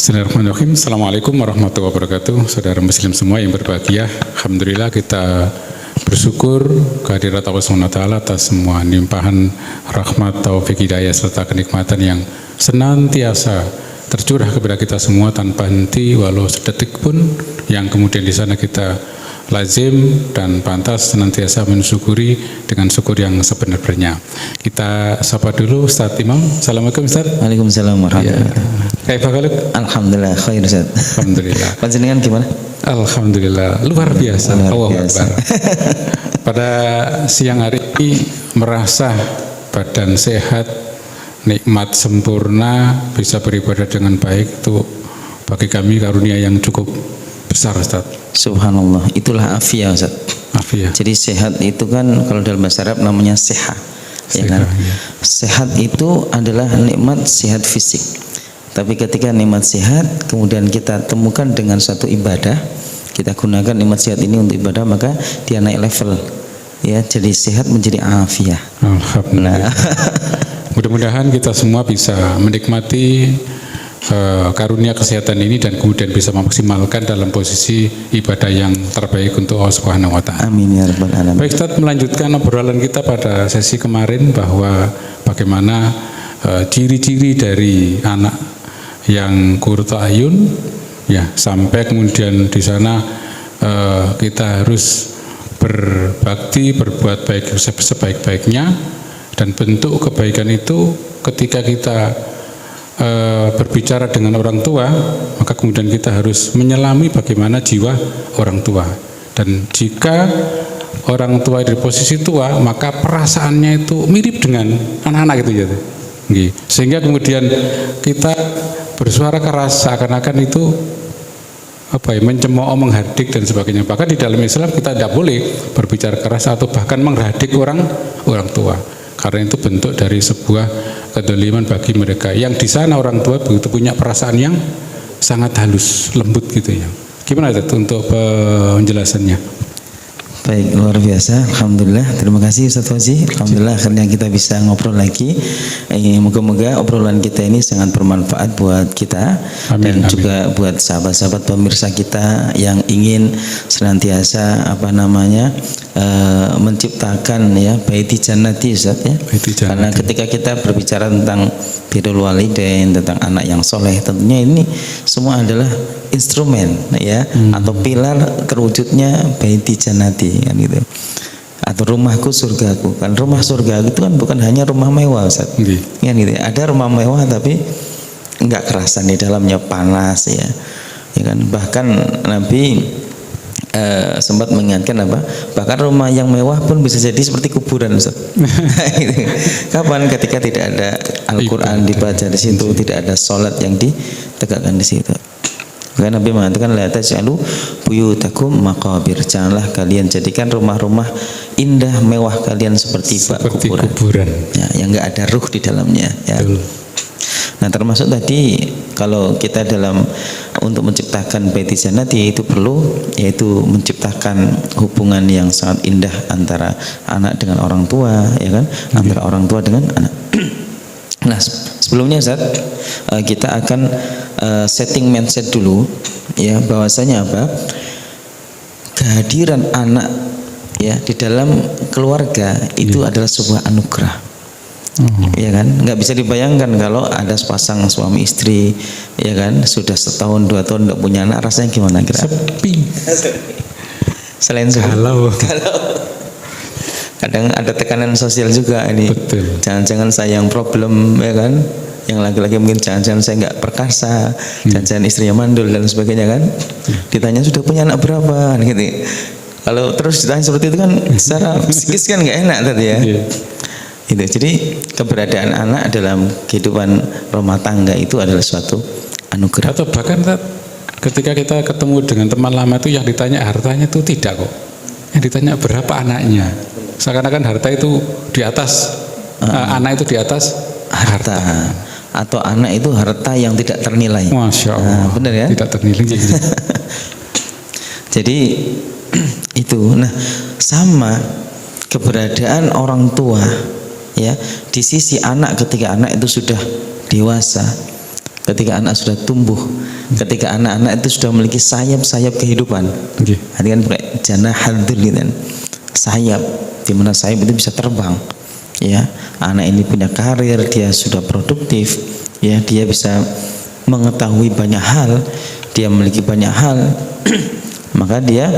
Bismillahirrahmanirrahim. Assalamualaikum warahmatullahi wabarakatuh. Saudara muslim semua yang berbahagia, alhamdulillah kita bersyukur kehadirat Allah SWT atas semua limpahan rahmat, taufik, hidayah serta kenikmatan yang senantiasa tercurah kepada kita semua tanpa henti walau sedetik pun, yang kemudian di sana kita lazim dan pantas senantiasa mensyukuri dengan syukur yang sebenar-benarnya. Kita sapa dulu Ustaz Imam. Assalamualaikum Ustaz. Waalaikumsalam warahmatullahi wabarakatuh. Kaifa haluk? Alhamdulillah khair Ustaz. Alhamdulillah. Panjenengan gimana? Alhamdulillah luar biasa. Luar biasa. Pada siang hari ini merasa badan sehat, nikmat sempurna, bisa beribadah dengan baik, itu bagi kami karunia yang cukup besar Ustaz. Subhanallah, itulah afiyah Ustaz. Afiyah. Jadi sehat itu kan kalau dalam bahasa Arab namanya seha. Ya kan? Ya. Sehat itu adalah nikmat sehat fisik. Tapi ketika nikmat sehat kemudian kita temukan dengan suatu ibadah, kita gunakan nikmat sehat ini untuk ibadah, maka dia naik level. Ya, jadi sehat menjadi afiyah. Alhamdulillah. Mudah-mudahan kita semua bisa menikmati karunia kesehatan ini dan kemudian bisa memaksimalkan dalam posisi ibadah yang terbaik untuk Allah Subhanahu wa taala. Amin ya rabbal alamin. Baik Ustaz, melanjutkan obrolan kita pada sesi kemarin bahwa bagaimana ciri-ciri dari anak yang qurratu ayun, ya, sampai kemudian di sana kita harus berbakti, berbuat baik sebaik-baiknya, dan bentuk kebaikan itu ketika kita berbicara dengan orang tua, maka kemudian kita harus menyelami bagaimana jiwa orang tua. Dan jika orang tua di posisi tua, maka perasaannya itu mirip dengan anak-anak itu ya. Sehingga kemudian kita bersuara keras seakan-akan itu mencemooh, menghardik dan sebagainya. Bahkan di dalam Islam kita tidak boleh berbicara keras atau bahkan menghardik orang tua, karena itu bentuk dari sebuah kedoliman bagi mereka. Yang di sana orang tua begitu punya perasaan yang sangat halus, lembut gitu ya. Gimana itu untuk penjelasannya? Baik, luar biasa. Alhamdulillah, terima kasih Ustaz Fauzi. Alhamdulillah akhirnya kita bisa ngobrol lagi. Moga-moga obrolan kita ini sangat bermanfaat buat kita. Amin, dan amin. Juga buat sahabat-sahabat pemirsa kita yang ingin senantiasa menciptakan ya baiti jannati Ustaz ya. Karena ketika kita berbicara tentang birrul walidain, tentang anak yang soleh, tentunya ini semua adalah instrumen ya atau pilar terwujudnya baiti jannati kan gitu, atau rumahku surgaku. Kan rumah surga itu kan bukan hanya rumah mewah Ustaz. Kan gitu. Ada rumah mewah tapi enggak kerasan di dalamnya, panas ya kan. Bahkan Nabi sempat mengingatkan bahkan rumah yang mewah pun bisa jadi seperti kuburan Ustaz. Kapan? Ketika tidak ada Al-Quran dibaca di situ, tidak ada sholat yang ditegakkan di situ. Karena Nabi mengatakan la taj'alu buyutakum maqabir, janganlah kalian jadikan rumah-rumah indah mewah kalian seperti kuburan. Ya, yang enggak ada ruh di dalamnya ya. Nah, termasuk tadi kalau kita untuk menciptakan baiti jannati itu perlu yaitu menciptakan hubungan yang sangat indah antara anak dengan orang tua ya kan, antara orang tua dengan anak. Nah, sebelumnya Ustaz, kita akan setting mindset dulu ya, bahwasanya kehadiran anak ya di dalam keluarga itu adalah sebuah anugerah. Ya kan, nggak bisa dibayangkan kalau ada sepasang suami istri ya kan sudah setahun 2 tahun nggak punya anak, rasanya gimana kira? Sepi. Selain kalau kadang ada tekanan sosial juga ini. Betul. Jangan-jangan saya yang problem ya kan, yang laki-laki mungkin jangan-jangan saya nggak perkasa, jangan-jangan istrinya mandul dan sebagainya kan. Ditanya sudah punya anak berapa gitu. Kalau terus ditanya seperti itu kan secara psikis kan nggak enak tadi ya. Itu. Jadi keberadaan anak dalam kehidupan rumah tangga itu adalah suatu anugerah. Atau bahkan ketika kita ketemu dengan teman lama itu yang ditanya hartanya itu tidak kok. Yang ditanya berapa anaknya. Seakan-akan harta itu di atas anak itu di atas harta. Atau anak itu harta yang tidak ternilai. Masya Allah. Benar ya? Tidak ternilai. Jadi itu. Nah, sama keberadaan orang tua ya di sisi anak ketika anak itu sudah dewasa ketika anak sudah tumbuh, ketika anak-anak itu sudah memiliki sayap-sayap kehidupan. Artinya kan pakai janahadzul gitu kan. Sayap, di mana sayap itu bisa terbang. Ya, anak ini punya karir, dia sudah produktif, ya, dia bisa mengetahui banyak hal, dia memiliki banyak hal, maka dia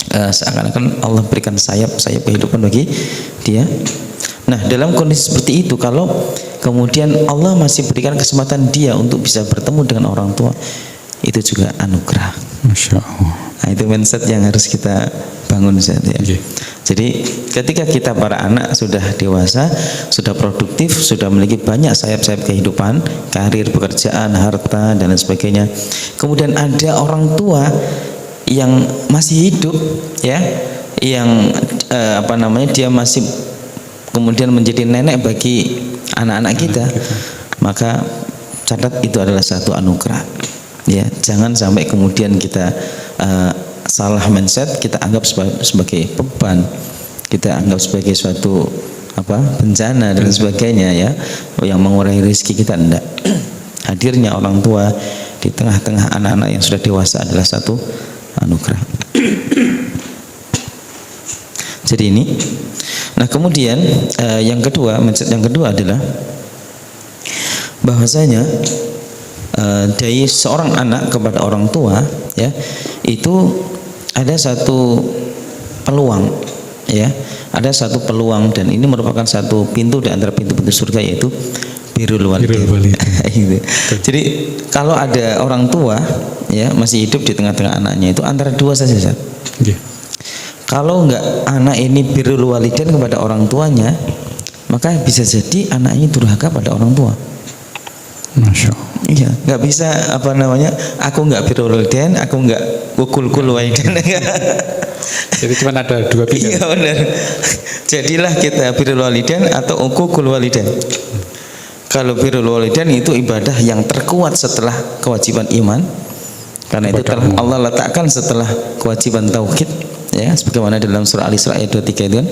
seakan-akan Allah berikan sayap-sayap kehidupan bagi dia. Nah, dalam kondisi seperti itu, kalau kemudian Allah masih berikan kesempatan dia untuk bisa bertemu dengan orang tua, itu juga anugerah. Masya Allah. Nah, itu mindset yang harus kita bangun saat ya. Jadi ketika kita para anak sudah dewasa, sudah produktif, sudah memiliki banyak sayap-sayap kehidupan, karir, pekerjaan, harta dan lain sebagainya, kemudian ada orang tua yang masih hidup, ya, yang dia masih kemudian menjadi nenek bagi anak-anak kita, maka catat itu adalah satu anugerah. Ya, jangan sampai kemudian kita salah mindset, kita anggap sebagai beban, kita anggap sebagai suatu bencana dan sebagainya, ya, yang mengurangi rezeki kita. Enggak. Hadirnya orang tua di tengah-tengah anak-anak yang sudah dewasa adalah satu anugerah. Jadi ini. Nah, kemudian yang kedua, mindset yang kedua adalah bahwasanya dari seorang anak kepada orang tua, ya, itu ada satu peluang, ya, ada satu peluang, dan ini merupakan satu pintu di antara pintu-pintu surga, yaitu birrul walidain. Jadi kalau ada orang tua, ya, masih hidup di tengah-tengah anaknya, itu antara dua saja, Ustaz. Kalau enggak anak ini birrul walidain kepada orang tuanya, maka bisa jadi anaknya durhaka pada orang tua. Masya Allah. Iya, nggak bisa aku nggak birrul walidain, aku nggak ukul walidain. Jadi cuma ada dua pilihan. Iya, benar. Jadilah kita birrul walidain atau ukul walidain. Kalau birrul walidain itu ibadah yang terkuat setelah kewajiban iman, karena itu telah Allah letakkan setelah kewajiban tauhid, ya, sebagaimana dalam surah Al-Isra ayat 23 itu kan.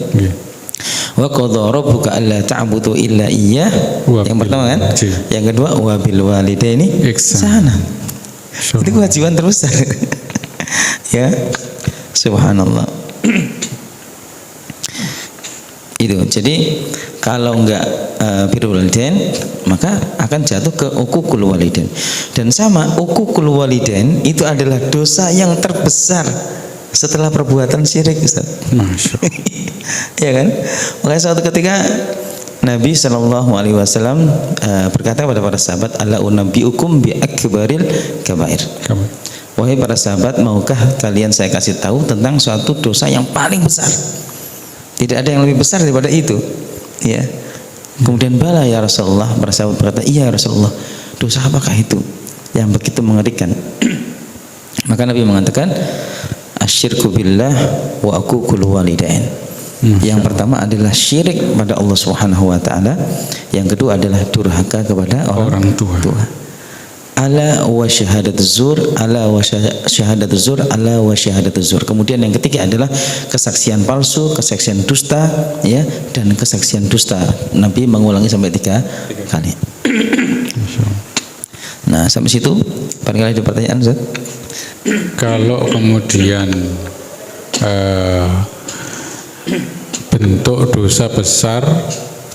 Wa qadha rabbuka alla ta'budu illa iyyah. Yang pertama kan. Yang kedua wa bil walidaini ihsana. Itu kewajiban terbesar. Ya. Subhanallah. Itu. Jadi kalau enggak birrul walidain, maka akan jatuh ke uququl walidain. Dan sama, uququl walidain itu adalah dosa yang terbesar setelah perbuatan syirik, Ustaz. Masya Allah. Ya kan? Makanya suatu ketika Nabi SAW berkata kepada para sahabat, ala unabbiukum bi akbaril kabair. Wahai para sahabat, maukah kalian saya kasih tahu tentang suatu dosa yang paling besar? Tidak ada yang lebih besar daripada itu. Ya. Kemudian bala ya Rasulullah, para sahabat berkata, iya ya Rasulullah, dosa apakah itu yang begitu mengerikan? Maka Nabi mengatakan, asyirku billah wa aququl walidain. Yang pertama adalah syirik pada Allah Subhanahu wa taala, yang kedua adalah durhaka kepada orang tua. Ala wa syahadatuz zur, ala wa syahadatuz zur, ala wa syahadatuz zur. Kemudian yang ketiga adalah kesaksian palsu, kesaksian dusta, ya, dan kesaksian dusta. Nabi mengulangi sampai 3 kali. Nah, sampai situ barangkali ada pertanyaan, Ustaz? Kalau kemudian bentuk dosa besar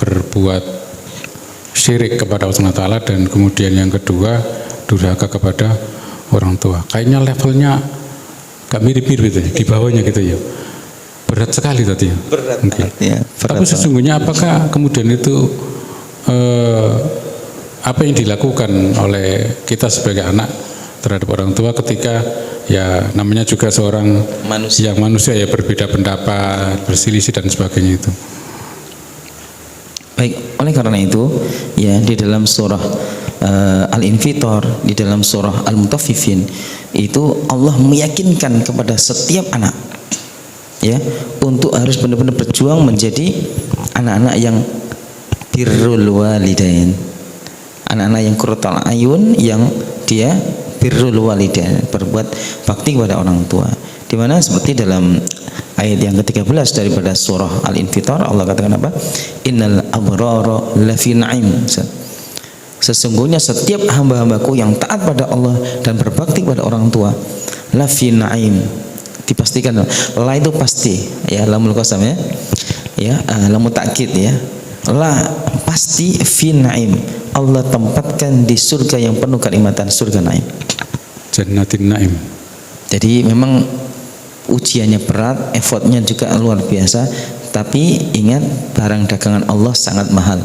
berbuat syirik kepada Allah SWT, dan kemudian yang kedua durhaka kepada orang tua, kayaknya levelnya gak mirip-mirip gitu, di bawahnya gitu ya, berat sekali tadi ya. Berat. Ya, tapi sesungguhnya apakah kemudian itu apa yang dilakukan oleh kita sebagai anak terhadap orang tua ketika, ya, namanya juga seorang manusia ya, berbeda pendapat, berselisih dan sebagainya itu. Baik, oleh karena itu, ya, di dalam surah Al-Infitor, di dalam surah Al-Mutaffifin, itu Allah meyakinkan kepada setiap anak, ya, untuk harus benar-benar berjuang menjadi anak-anak yang birrul walidain, anak-anak yang qurratul ayun, yang dia birrul walidain, berbuat bakti kepada orang tua. Di mana seperti dalam ayat yang ke-13 daripada surah Al-Infitar, Allah katakan apa? Innal abrara lafi na'im. sesungguhnya setiap hamba-hambaku yang taat pada Allah dan berbakti pada orang tua la fi na'im. Dipastikan la itu pasti ya, lamul qasam ya lamu takkid ya, la pasti fi na'im, Allah tempatkan di surga yang penuh kenikmatan, surga Naim, Jannatin Naim. Jadi memang ujiannya berat, effortnya juga luar biasa, tapi ingat barang dagangan Allah sangat mahal,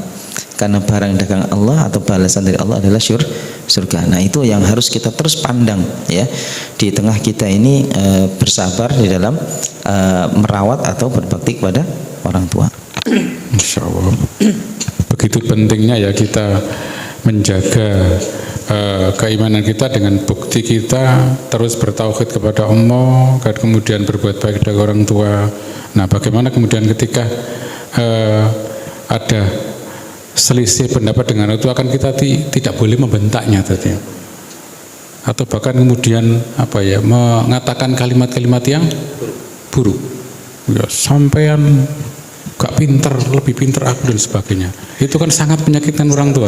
karena barang dagangan Allah atau balasan dari Allah adalah surga. Nah itu yang harus kita terus pandang ya, di tengah kita ini bersabar di dalam merawat atau berbakti kepada orang tua. Insya Allah. Begitu pentingnya ya kita menjaga keimanan kita dengan bukti kita terus bertauhid kepada Allah, dan kemudian berbuat baik kepada orang tua. Nah, bagaimana kemudian ketika ada selisih pendapat dengan orang tua, kan kita tidak boleh membentaknya tadi, atau bahkan kemudian mengatakan kalimat-kalimat yang buruk. Ya, sampean gak pinter, lebih pinter aku dan sebagainya. Itu kan sangat menyakitkan orang tua.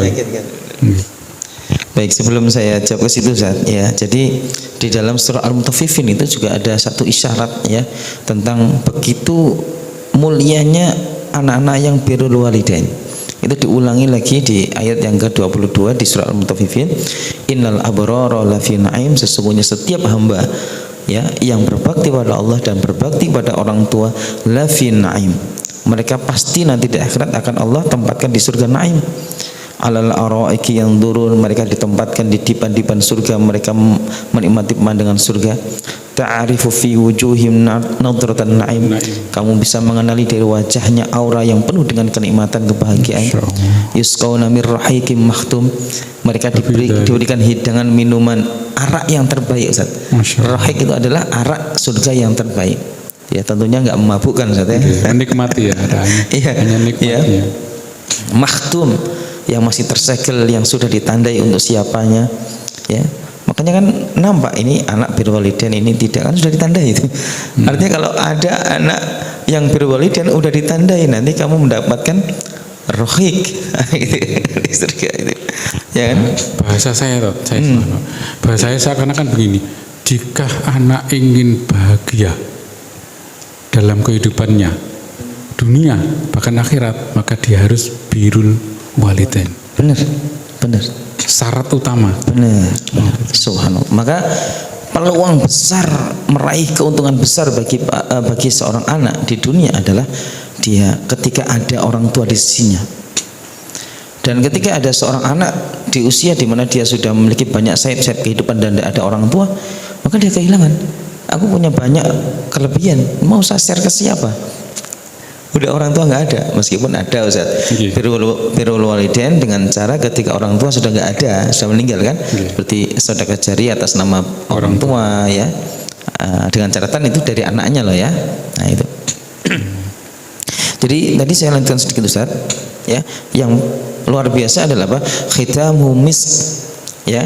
Baik, sebelum saya jawab ke situ Ustaz, ya. Jadi di dalam surah Al-Mutaffifin itu juga ada satu isyarat ya tentang begitu mulianya anak-anak yang birrul walidain. Itu diulangi lagi di ayat yang ke-22 di surah Al-Mutaffifin. Innal abrara lafi na'im, sesungguhnya setiap hamba ya yang berbakti pada Allah dan berbakti pada orang tua lafi na'im, mereka pasti nanti di akhirat akan Allah tempatkan di surga Naim. Alal araiki yang turun, mereka ditempatkan di dipan-dipan surga, mereka menikmati pemandangan surga. Ta'arifu fi wujuhim nadratan na'im, kamu bisa mengenali dari wajahnya aura yang penuh dengan kenikmatan, kebahagiaan. Yusqauna mir rahiqim makhtum, mereka diberikan hidangan minuman arak yang terbaik Ustaz. Rahiq itu adalah arak surga yang terbaik. Ya tentunya nggak memabukkan Ustaz ya. Menikmati ya, hanya nikmati ya. Makhtum, yang masih tersegel, yang sudah ditandai untuk siapanya ya. Makanya kan nampak ini anak birrul walidain ini tidak, kan sudah ditandai itu. Artinya kalau ada anak yang birrul walidain udah ditandai, nanti kamu mendapatkan rohik di surga itu. Ya kan? Bahasa saya bahasa saya seakan-akan begini, jika anak ingin bahagia dalam kehidupannya dunia bahkan akhirat, maka dia harus birrul walidain. Benar. Syarat utama. Benar. Subhanallah. Maka peluang besar meraih keuntungan besar bagi seorang anak di dunia adalah dia ketika ada orang tua di sisinya. Dan ketika ada seorang anak di usia di mana dia sudah memiliki banyak sayap-sayap kehidupan dan tidak ada orang tua, maka dia kehilangan. Aku punya banyak kelebihan, mau saya share ke siapa? Udah orang tua nggak ada, meskipun ada Ustaz. Birrul walidain dengan cara ketika orang tua sudah nggak ada, sudah meninggal kan, seperti sedekah jariyah atas nama orang tua ya, dengan catatan itu dari anaknya loh ya. Nah itu. Jadi tadi saya lanjutkan sedikit Ustaz ya, yang luar biasa adalah apa? Khitamu misk ya,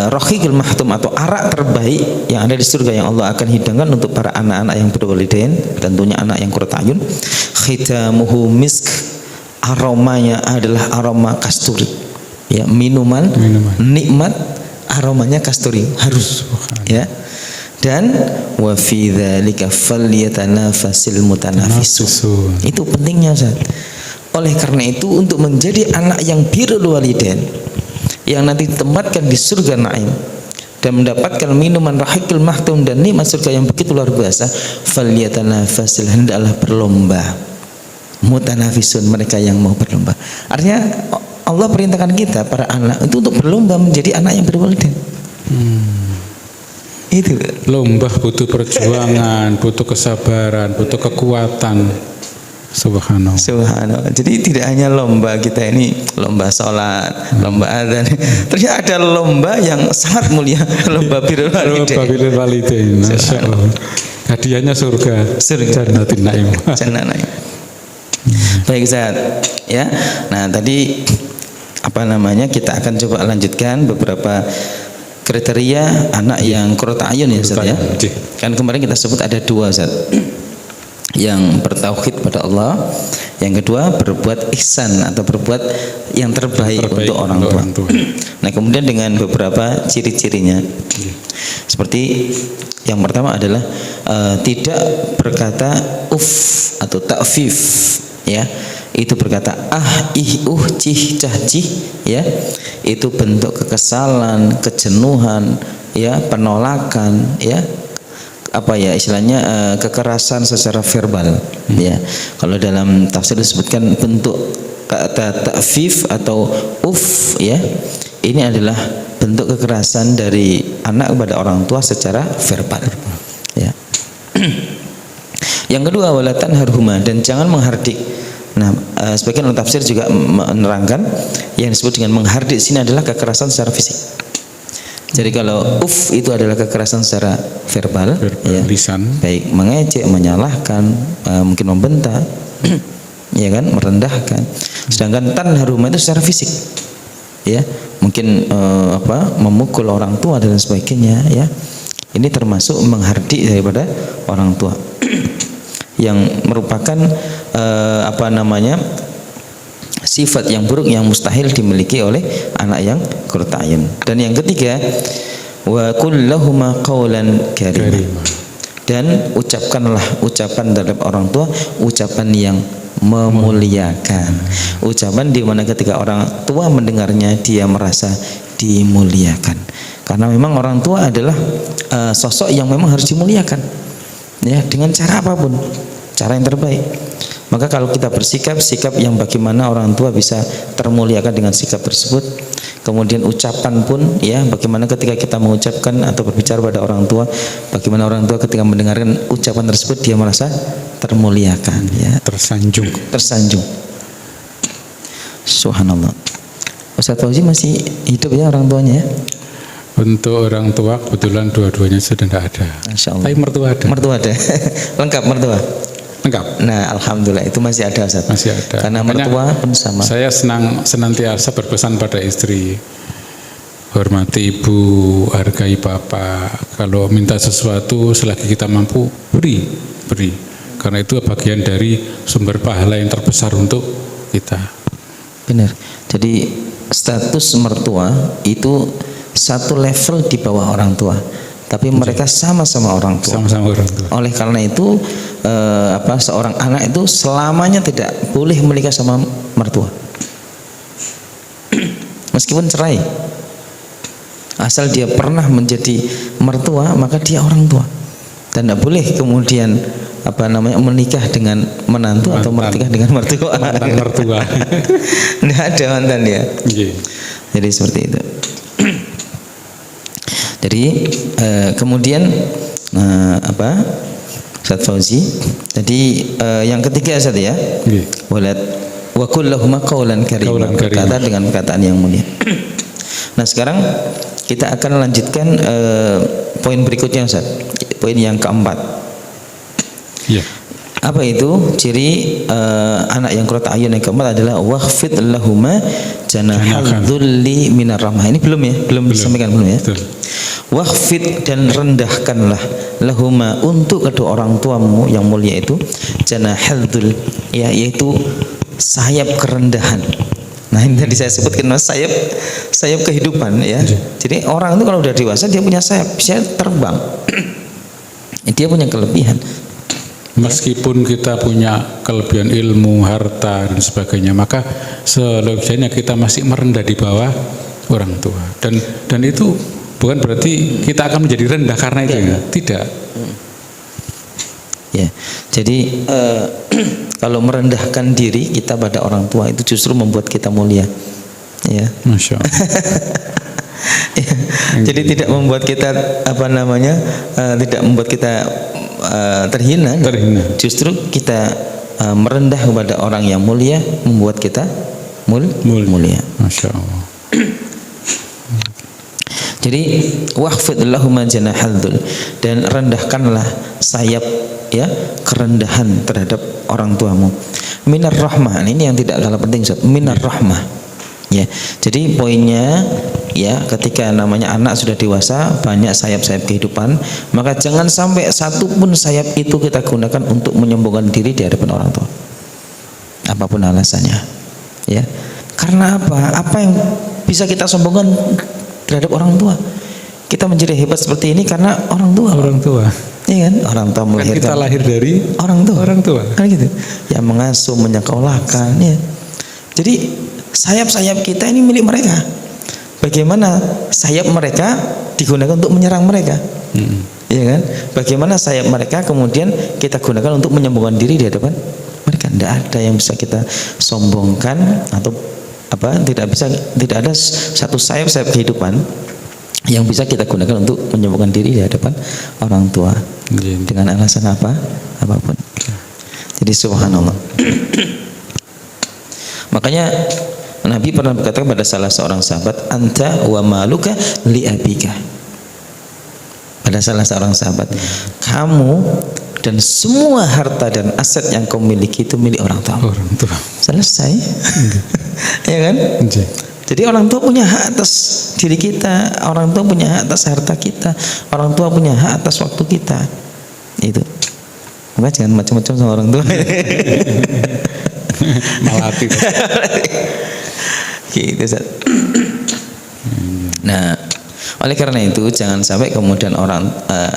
rahiqul mahtum atau arak terbaik yang ada di surga yang Allah akan hidangkan untuk para anak-anak yang birrul walidain, tentunya anak yang qurratu ayun. Khitamuhu misk, aromanya adalah aroma kasturi ya, minuman nikmat aromanya kasturi, harus ya. Dan wa fi dzalika falyatanafasil mutanafisun. Itu pentingnya Ustaz. Oleh karena itu untuk menjadi anak yang birrul walidain yang nanti ditempatkan di surga Naim dan mendapatkan minuman rahiqul mahtum dan nikmat surga yang begitu luar biasa, falyatanafasil, hendaklah berlomba. Mutanafisun, mereka yang mau berlomba. Artinya Allah perintahkan kita para anak itu untuk berlomba menjadi anak yang birrul walidain. Itu lomba butuh perjuangan, butuh kesabaran, butuh kekuatan. Subhanallah. Jadi tidak hanya lomba kita ini, lomba sholat, lomba adzan. Ternyata ada lomba yang sangat mulia, lomba birrul walidain. Masya Allah. Hadiahnya surga. Jannatin Naim. Naim. Baik Ustaz, ya. Nah tadi kita akan coba lanjutkan beberapa kriteria anak yang qurratu ayun ya Ustaz ya. Kan kemarin kita sebut ada 2 Ustaz. yang bertauhid pada Allah. Yang kedua, berbuat ihsan atau berbuat yang terbaik untuk orang tua. Nah, kemudian dengan beberapa ciri-cirinya. Seperti yang pertama adalah tidak berkata atau ta'fif, ya. Itu berkata ih, cih, cah, cih, ya. Itu bentuk kekesalan, kejenuhan, ya, penolakan, ya. Apa ya istilahnya, kekerasan secara verbal, ya. Kalau dalam tafsir disebutkan bentuk kata ta'fif atau ya, ini adalah bentuk kekerasan dari anak kepada orang tua secara verbal, ya. Yang kedua, wala tanharhuma, dan jangan menghardik. Nah, sebagian ulama tafsir juga menerangkan yang disebut dengan menghardik sini adalah kekerasan secara fisik. Jadi kalau itu adalah kekerasan secara verbal, ya, lisan, baik mengejek, menyalahkan, mungkin membentak, ya kan, merendahkan. Sedangkan tanharuma itu secara fisik, ya, mungkin memukul orang tua dan sebagainya, ya. Ini termasuk menghardik daripada orang tua, yang merupakan sifat yang buruk yang mustahil dimiliki oleh anak yang qurratu a'yun. Dan yang ketiga, wa qul lahuma qawlan karima, dan ucapkanlah ucapan terhadap orang tua ucapan yang memuliakan, ucapan di mana ketika orang tua mendengarnya dia merasa dimuliakan. Karena memang orang tua adalah sosok yang memang harus dimuliakan, ya, dengan cara apapun, cara yang terbaik. Maka kalau kita bersikap yang bagaimana orang tua bisa termuliakan dengan sikap tersebut. Kemudian ucapan pun, ya, bagaimana ketika kita mengucapkan atau berbicara pada orang tua, bagaimana orang tua ketika mendengarkan ucapan tersebut dia merasa termuliakan, ya, tersanjung. Subhanallah. Ustaz Fauzi masih hidup ya orang tuanya, ya? Untuk orang tua kebetulan dua-duanya sudah tidak ada. Masya Allah. Tapi mertua ada. Mertua ada. Lengkap mertua. Lengkap. Nah, alhamdulillah itu masih ada, Ustaz. Masih ada. Karena mertua pun sama. Saya senantiasa berpesan pada istri, hormati ibu, hargai bapak. Kalau minta sesuatu selagi kita mampu, beri. Karena itu bagian dari sumber pahala yang terbesar untuk kita. Benar. Jadi status mertua itu satu level di bawah orang tua, tapi mereka sama-sama orang tua. Sama-sama orang tua. Oleh karena itu seorang anak itu selamanya tidak boleh menikah sama mertua, meskipun cerai. Asal dia pernah menjadi mertua, maka dia orang tua, dan tidak boleh kemudian menikah dengan menantu atau menikah dengan mertua. Mertua. Tidak ada mantan, ya. Jadi seperti itu. Jadi kemudian Ustaz Fauzi, jadi yang ketiga Ustaz, ya, wa qul lahuma qawlan karima, berkata dengan perkataan yang mulia. Nah, sekarang kita akan lanjutkan poin berikutnya, Ustaz. Poin yang keempat. Ya. Apa itu ciri anak yang qurratu a'yun? Yang keempat adalah wakhfid lahuma janahal dzulli minar rahmah. Ini belum disampaikan, belum, ya? Betul. Wakhfid, dan rendahkanlah lahuma, untuk kedua orang tuamu yang mulia itu, janahal dzul, ya, yaitu sayap kerendahan. Nah, ini tadi saya sebutkan sayap kehidupan, ya. Jadi orang itu kalau udah dewasa dia punya sayap, bisa terbang. Dia punya kelebihan. Meskipun kita punya kelebihan ilmu, harta dan sebagainya, maka selogikanya kita masih merendah di bawah orang tua. Dan itu bukan berarti kita akan menjadi rendah karena itu, ya. Tidak. Ya. Jadi kalau merendahkan diri kita pada orang tua itu justru membuat kita mulia. Ya. Masya Allah. Ya. Jadi tidak membuat kita tidak membuat kita terhina. Justru kita merendah kepada orang yang mulia membuat kita mulia. Masya Allah. Jadi wakhfid lahuma janahal dzul, dan rendahkanlah sayap, ya, kerendahan terhadap orang tuamu. Minar rahmah, ini yang tidak kalah penting, Ustaz. Minar rahmah. Ya, jadi poinnya ya, ketika namanya anak sudah dewasa, banyak sayap-sayap kehidupan, maka jangan sampai satu pun sayap itu kita gunakan untuk menyombongkan diri di hadapan orang tua. Apapun alasannya. Ya. Karena apa? Apa yang bisa kita sombongkan terhadap orang tua? Kita menjadi hebat seperti ini karena orang tua. Orang tua. Iya kan? Orang tua melahirkan. Kan kita lahir dari orang tua. Orang tua. Kan gitu. Yang mengasuh, menyekolahkan, ya. Jadi sayap-sayap kita ini milik mereka. Bagaimana sayap mereka digunakan untuk menyerang mereka? Iya kan? Bagaimana sayap mereka kemudian kita gunakan untuk menyombongkan diri di hadapan mereka? Tidak ada yang bisa kita sombongkan atau apa? Tidak ada satu sayap-sayap kehidupan yang bisa kita gunakan untuk menyombongkan diri di hadapan orang tua dengan alasan apapun. Jadi subhanallah. Makanya Nabi pernah berkata kepada salah seorang sahabat, anta wa maluka li abika. Pada salah seorang sahabat, kamu dan semua harta dan aset yang kau miliki itu milik orang tua. Orang tua. Selesai. Ya kan? Jadi orang tua punya hak atas diri kita, orang tua punya hak atas harta kita, orang tua punya hak atas waktu kita. Itu. Maka jangan macam-macam sama orang tua. Malati. Gitu, Ustaz. Nah, oleh karena itu jangan sampai kemudian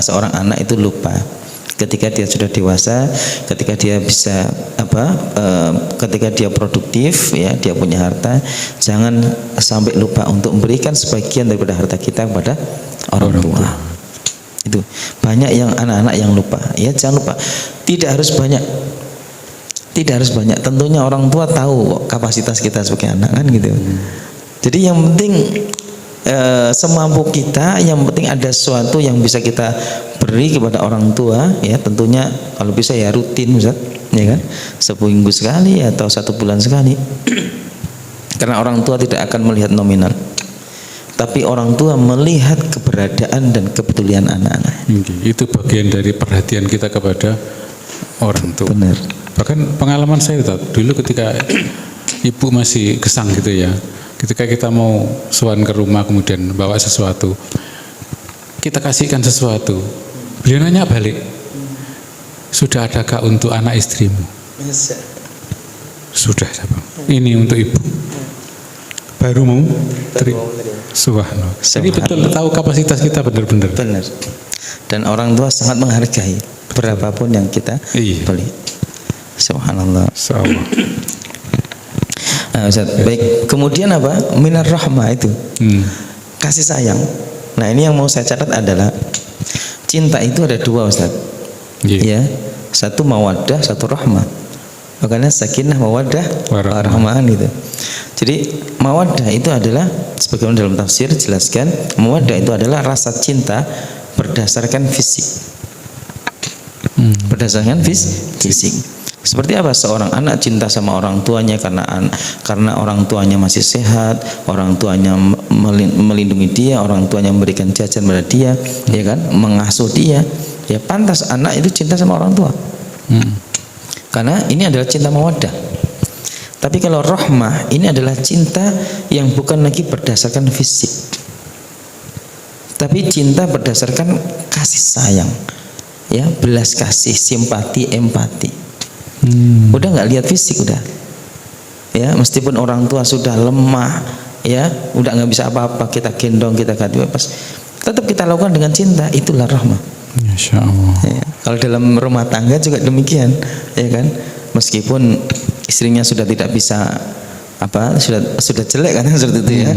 seorang anak itu lupa ketika dia sudah dewasa, ketika dia bisa ketika dia produktif, ya, dia punya harta, jangan sampai lupa untuk memberikan sebagian daripada harta kita kepada orang tua. Itu banyak yang anak-anak yang lupa, ya. Jangan lupa, tidak harus banyak, tentunya orang tua tahu kapasitas kita sebagai anak, kan gitu. Jadi yang penting semampu kita, yang penting ada sesuatu yang bisa kita beri kepada orang tua, ya. Tentunya kalau bisa ya rutin, Ustaz, ya kan, seminggu sekali atau 1 bulan sekali. Karena orang tua tidak akan melihat nominal, tapi orang tua melihat keberadaan dan kepedulian anak-anak. Itu bagian dari perhatian kita kepada orang tua. Benar. Bahkan pengalaman saya dulu ketika ibu masih gesang gitu ya, ketika kita mau sowan ke rumah kemudian bawa sesuatu, kita kasihkan sesuatu, beliau nanya balik, sudah adakah untuk anak istrimu? Sudah, ini untuk ibu. Baru mau terima. Subhanallah. Jadi betul tahu kapasitas kita benar-benar. Benar. Dan orang tua sangat menghargai berapapun yang kita beli. Subhanallah. Nah, Ustaz, baik. Kemudian apa? Minar rahmah itu. Kasih sayang. Nah, ini yang mau saya catat adalah cinta itu ada 2, Ustaz. Ya. Satu mawaddah, satu rahmah. Makanya sakinah, mawaddah, warahmah gitu. Jadi mawaddah itu adalah, sebagaimana dalam tafsir jelaskan, mawaddah itu adalah rasa cinta berdasarkan fisik. Berdasarkan fisik. Seperti apa seorang anak cinta sama orang tuanya karena orang tuanya masih sehat, orang tuanya melindungi dia, orang tuanya memberikan jajan pada dia, ya kan, mengasuh dia, ya pantas anak itu cinta sama orang tua. Karena ini adalah cinta mawaddah. Tapi kalau rahmah ini adalah cinta yang bukan lagi berdasarkan fisik, tapi cinta berdasarkan kasih sayang, ya, belas kasih, simpati, empati. Udah nggak lihat fisik, udah, ya, meskipun orang tua sudah lemah, ya, udah nggak bisa apa-apa, kita gendong, kita ganti pas, tetap kita lakukan dengan cinta. Itulah rahmah. Masya Allah. Ya, kalau dalam rumah tangga juga demikian, ya kan, meskipun istrinya sudah tidak bisa sudah jelek kan seperti itu, ya.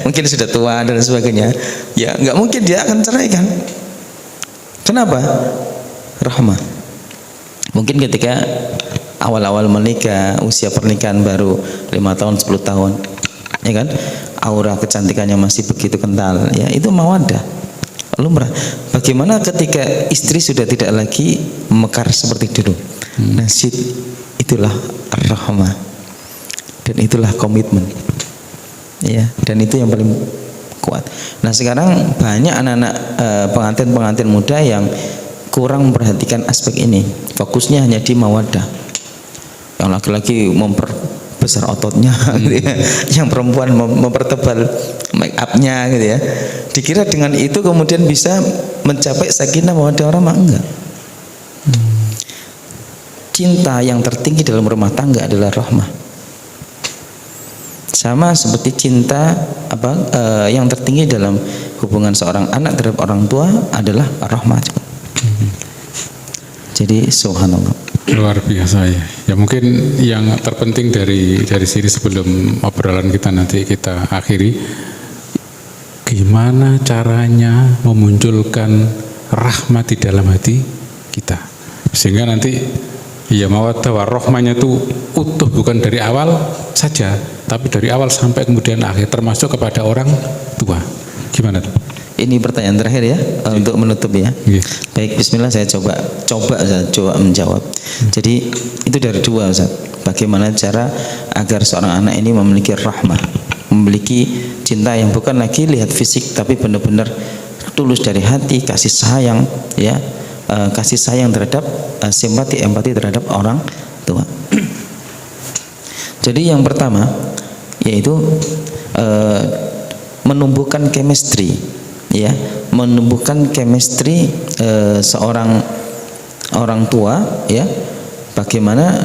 Mungkin sudah tua dan sebagainya, ya nggak mungkin dia akan cerai kan. Kenapa? Rahmah. Mungkin ketika awal-awal menikah, usia pernikahan baru 5 tahun, 10 tahun, ya kan, aura kecantikannya masih begitu kental, ya, itu mawaddah, lumrah. Bagaimana ketika istri sudah tidak lagi mekar seperti dulu? Nasyid, itulah rahmah, dan itulah komitmen, ya, dan itu yang paling kuat. Nah, sekarang banyak anak-anak pengantin-pengantin muda yang kurang memperhatikan aspek ini, fokusnya hanya di mawaddah. Yang laki-laki besar ototnya gitu ya. Yang perempuan mempertebal make upnya gitu ya. Dikira dengan itu kemudian bisa mencapai sakinah mawaddah warahmah. Enggak. Cinta yang tertinggi dalam rumah tangga adalah rahmah. Sama seperti cinta yang tertinggi dalam hubungan seorang anak terhadap orang tua adalah rahmah juga. Jadi subhanallah. Luar biasa ya. Ya mungkin yang terpenting dari sini sebelum obrolan kita nanti kita akhiri, gimana caranya memunculkan rahmat di dalam hati kita sehingga nanti ya mawaddah warahmahnya itu utuh, bukan dari awal saja tapi dari awal sampai kemudian akhir, termasuk kepada orang tua. Gimana tuh? Ini pertanyaan terakhir ya, untuk menutup ya. Baik, bismillah, saya coba menjawab. Jadi itu dari dua, Ustaz. Bagaimana cara agar seorang anak ini memiliki rahmah, memiliki cinta yang bukan lagi lihat fisik tapi benar-benar tulus dari hati, kasih sayang ya, kasih sayang terhadap simpati, empati terhadap orang tua. Jadi yang pertama yaitu menumbuhkan chemistry ya, menumbuhkan chemistry seorang orang tua ya. Bagaimana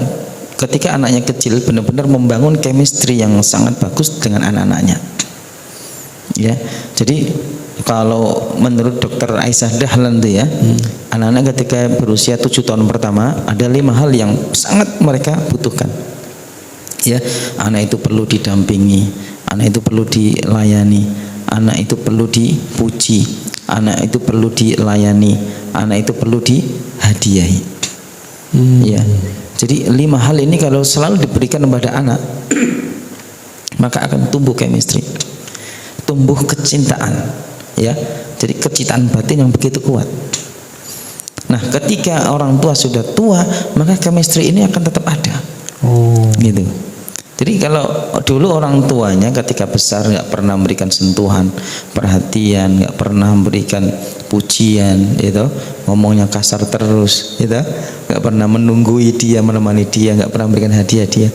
ketika anaknya kecil benar-benar membangun chemistry yang sangat bagus dengan anak-anaknya ya. Jadi kalau menurut Dokter Aisyah Dahlan tuh ya, anak-anak ketika berusia 7 tahun pertama ada 5 hal yang sangat mereka butuhkan ya. Anak itu perlu didampingi, anak itu perlu dilayani, anak itu perlu dipuji, anak itu perlu dilayani, anak itu perlu dihadiahi ya. Jadi 5 hal ini kalau selalu diberikan kepada anak maka akan tumbuh chemistry, tumbuh kecintaan ya. Jadi kecintaan batin yang begitu kuat. Nah ketika orang tua sudah tua maka chemistry ini akan tetap ada gitu. Jadi kalau dulu orang tuanya ketika besar nggak pernah memberikan sentuhan, perhatian, nggak pernah memberikan pujian, itu ngomongnya kasar terus, itu nggak pernah menunggui dia, menemani dia, nggak pernah memberikan hadiah dia.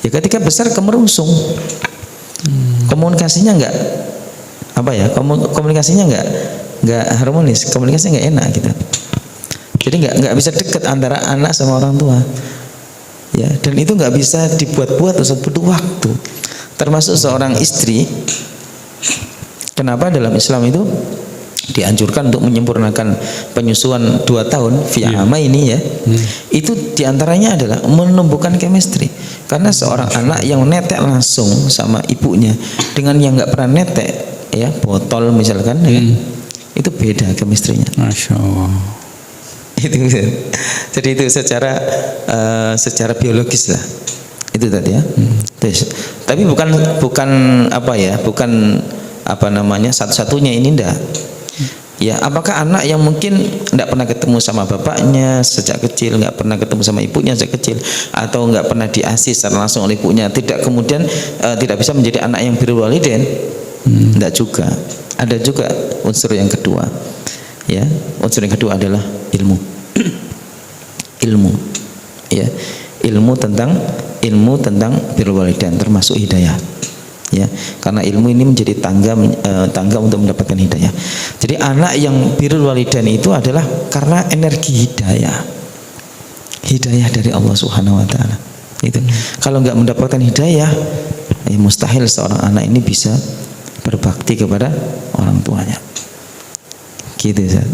Ya ketika besar kemerungsung, komunikasinya nggak komunikasinya nggak harmonis, komunikasinya nggak enak gitu. Jadi nggak bisa dekat antara anak sama orang tua. Ya, dan itu nggak bisa dibuat-buat, butuh waktu. Termasuk seorang istri. Kenapa dalam Islam itu dianjurkan untuk menyempurnakan penyusuan 2 tahun via ama ini ya. Itu diantaranya adalah menumbuhkan chemistry. Karena seorang anak yang netek langsung sama ibunya dengan yang nggak pernah netek ya, botol misalkan ya, itu beda chemistry-nya. Masya Allah. Itu jadi itu secara biologis lah itu tadi ya. Tapi bukan satu-satunya ini ndak ya. Apakah anak yang mungkin ndak pernah ketemu sama bapaknya sejak kecil, nggak pernah ketemu sama ibunya sejak kecil, atau nggak pernah diasih secara langsung oleh ibunya, tidak kemudian tidak bisa menjadi anak yang birrul walidain? Ndak juga. Ada juga unsur yang kedua ya. Unsur yang kedua adalah ilmu ya, ilmu tentang birrul walidain, termasuk hidayah ya. Karena ilmu ini menjadi tangga untuk mendapatkan hidayah. Jadi anak yang birrul walidain itu adalah karena energi hidayah dari Allah Subhanahu wa taala. Itu kalau nggak mendapatkan hidayah ya mustahil seorang anak ini bisa berbakti kepada orang tuanya. Gitu Ustaz.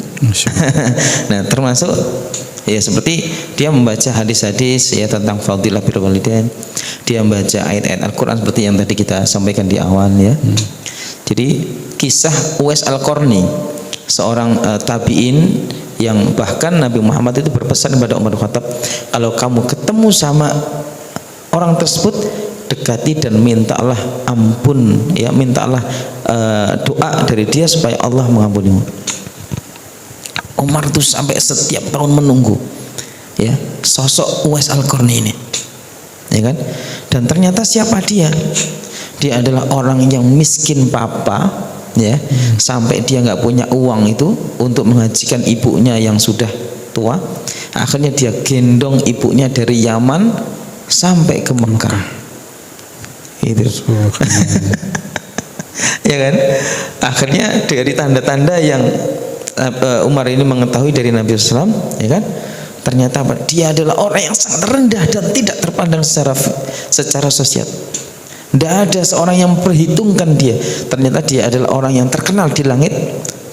Nah, termasuk ya seperti dia membaca hadis-hadis ya tentang fadilah birrul walidain, dia membaca ayat-ayat Al-Qur'an seperti yang tadi kita sampaikan di awal ya. Jadi kisah Uwais Al-Qarni, seorang tabi'in yang bahkan Nabi Muhammad itu berpesan kepada Umar bin Khattab, kalau kamu ketemu sama orang tersebut dekati dan mintalah ampun ya, mintalah doa dari dia supaya Allah mengampunimu. Umar itu sampai setiap tahun menunggu ya sosok Uwais Al-Qarni ini ya kan. Dan ternyata siapa dia? Dia adalah orang yang miskin papa ya, sampai dia nggak punya uang itu untuk menghajikan ibunya yang sudah tua. Akhirnya dia gendong ibunya dari Yaman sampai ke Mekah. Itu. Ya kan? Akhirnya dari tanda-tanda yang Umar ini mengetahui dari Nabi SAW, ya kan? Ternyata dia adalah orang yang sangat rendah dan tidak terpandang secara sosial. Tidak ada seorang yang memperhitungkan dia. Ternyata dia adalah orang yang terkenal di langit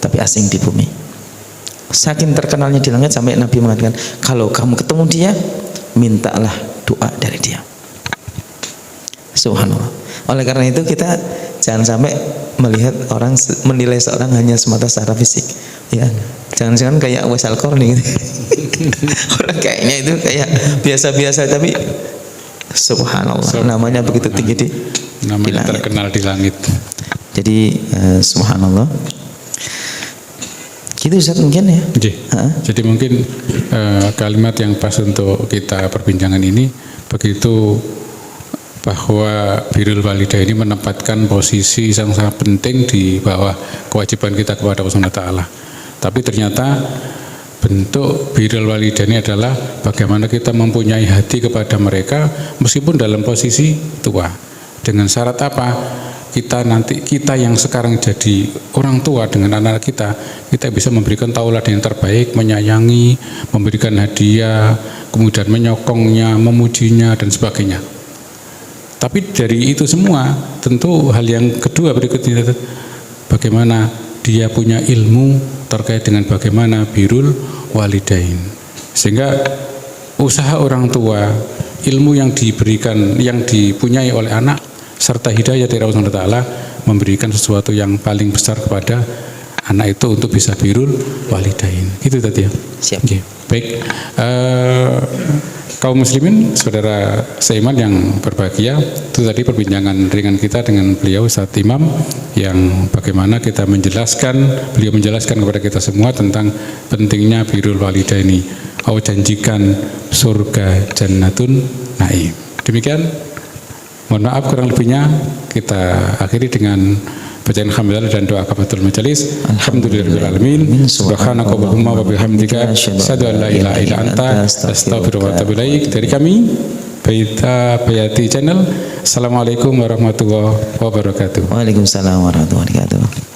tapi asing di bumi. Saking terkenalnya di langit sampai Nabi mengatakan, kalau kamu ketemu dia, mintalah doa dari dia. Subhanallah. Oleh karena itu kita jangan sampai menilai seorang hanya semata secara fisik, ya. Jangan-jangan kayak Uwais Al-Qarni gitu. Orang kayaknya itu kayak biasa-biasa tapi subhanallah, namanya begitu tinggi namanya terkenal di langit. Jadi subhanallah. Gitu Ustaz mungkin ya. Jadi mungkin kalimat yang pas untuk kita perbincangan ini begitu, bahwa birrul walidaini menempatkan posisi yang sangat penting di bawah kewajiban kita kepada Allah Subhanahu wa taala. Tapi ternyata bentuk birrul walidaini adalah bagaimana kita mempunyai hati kepada mereka meskipun dalam posisi tua. Dengan syarat apa? Kita yang sekarang jadi orang tua dengan anak kita bisa memberikan tauladan yang terbaik, menyayangi, memberikan hadiah, kemudian menyokongnya, memujinya dan sebagainya. Tapi dari itu semua tentu hal yang kedua berikutnya, bagaimana dia punya ilmu terkait dengan bagaimana birrul walidain, sehingga usaha orang tua, ilmu yang diberikan, yang dipunyai oleh anak, serta hidayah dari Allah Subhanahu wa taala memberikan sesuatu yang paling besar kepada anak itu untuk bisa birrul walidain. Gitu tadi ya. Siap. Okay. Baik. Kaum muslimin, saudara seiman yang berbahagia, itu tadi perbincangan ringan kita dengan beliau Ustaz Imam, yang bagaimana beliau menjelaskan kepada kita semua tentang pentingnya birrul walidaini. Allah janjikan surga jannatun naim. Demikian, mohon maaf kurang lebihnya, kita akhiri dengan bacaan hamdalah dan doa kafaratul majelis. Alhamdulillahirabbil alamin. Subhanakallahumma wa bihamdika asyhadu an la ilaha illa anta astaghfiruka wa atubu ilaik. Dari kami Baita Bayati Channel. Assalamualaikum warahmatullahi wabarakatuh. Waalaikumsalam warahmatullahi wabarakatuh.